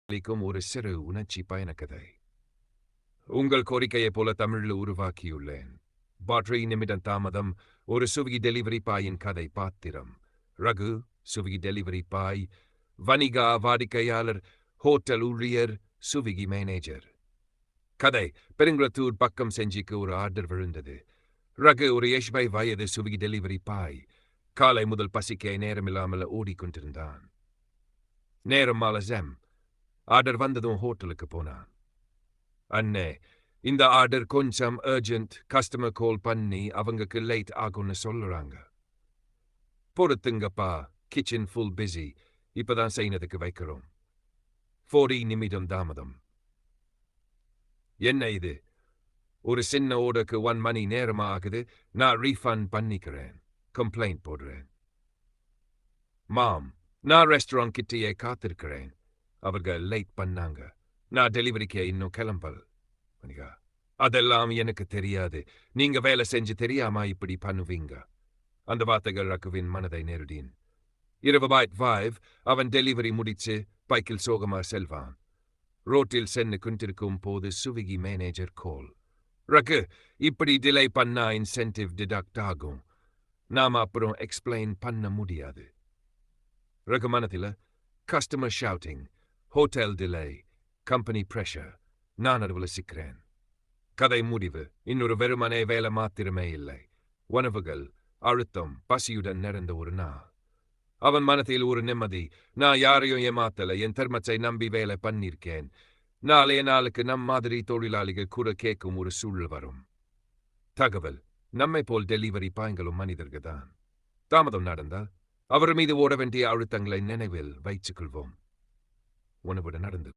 அளிக்கும் ஒரு சிறு உணர்ச்சி பயணக்கதை. உங்கள் கோரிக்கையைப் போல தமிழில் உருவாக்கியுள்ளேன். 3 நிமிடம் தாமதம். ஒரு சுவிகி டெலிவரி பாயின் கதை பாத்திரம். Raghu, சுவிகி delivery boy. வணிகா, வாடிக்கையாளர். ஹோட்டல் ஊழியர், சுவிகி மேனேஜர். கதை: பெருங்குளத்தூர் பக்கம் செஞ்சிக்கு ஒரு ஆர்டர் விழுந்தது. ரகு ஒரு 80 வயது சுவிகி டெலிவரி பாய். காலை முதல் பசிக்க நேரமில்லாமல் ஓடிக்கொண்டிருந்தான். நேரம் மாலசம். ஆர்டர் வந்ததும் ஹோட்டலுக்கு போனான். அண்ணே, இந்த ஆர்டர் கொஞ்சம் அர்ஜென்ட். கஸ்டமர் கால் பண்ணி அவங்களுக்கு லேட் ஆகும்னு சொல்லுறாங்க. பொறுத்துங்கப்பா, கிச்சன் ஃபுல் பிஸி. இப்பதான் செய்யறதுக்கு வைக்கிறோம். 40 நிமிடம் தாமதம். என்ன இது? ஒரு சின்ன ஓடருக்கு 1 மணி நேரமா ஆகுது. நான் ரீஃபண்ட் பண்ணிக்கிறேன். கம்ப்ளைண்ட் போடுறேன். மாம், நான் ரெஸ்டாரண்ட் கிட்டேயே காத்திருக்கிறேன். அவர்கள் லேட் பண்ணாங்க. நான் டெலிவரிக்கு இன்னும் கிளம்பல். அதெல்லாம் எனக்கு தெரியாது. நீங்க வேலை செஞ்சு தெரியாம இப்படி பண்ணுவீங்க. அந்த வார்த்தைகள் ரகுவின் மனதை நெருடின். 25 அவன் டெலிவரி முடிச்சு பைக்கில் சோகமா செல்வான். ரோட்டில் சென்று கொண்டிருக்கும் போது சுவிகி மேனேஜர் கால். ரகு, இப்படி டிலே பண்ணா இன்சென்டிவ் டிடக்ட் ஆகும். நாம அப்புறம் எக்ஸ்பிளைன் பண்ண முடியாது. ரகு மனதில customer shouting, hotel delay, company pressure. நான் நடுவில் சிக்கிறேன். கதை முடிவு. இன்னொரு வெறுமனே வேலை மாத்திரமே இல்லை. உணவுகள், அழுத்தம், பசியுடன் நிறைந்த ஒரு நாள். அவன் மனத்தில் ஒரு நிம்மதி. நான் யாரையும் ஏமாத்தல. என் தர்மத்தை நம்பி வேலை பண்ணிருக்கேன். நாளைய நாளுக்கு நம் மாதிரி தொழிலாளிகள் கூட கேட்கும் ஒரு சூழல் வரும். தகவல்: நம்மை போல் டெலிவரி பாய்களும் மனிதர்கள் தான். தாமதம் நடந்தால் அவர் மீது ஓட வேண்டிய அழுத்தங்களை நினைவில் வைத்துக் கொள்வோம். உணவுடன் நடந்து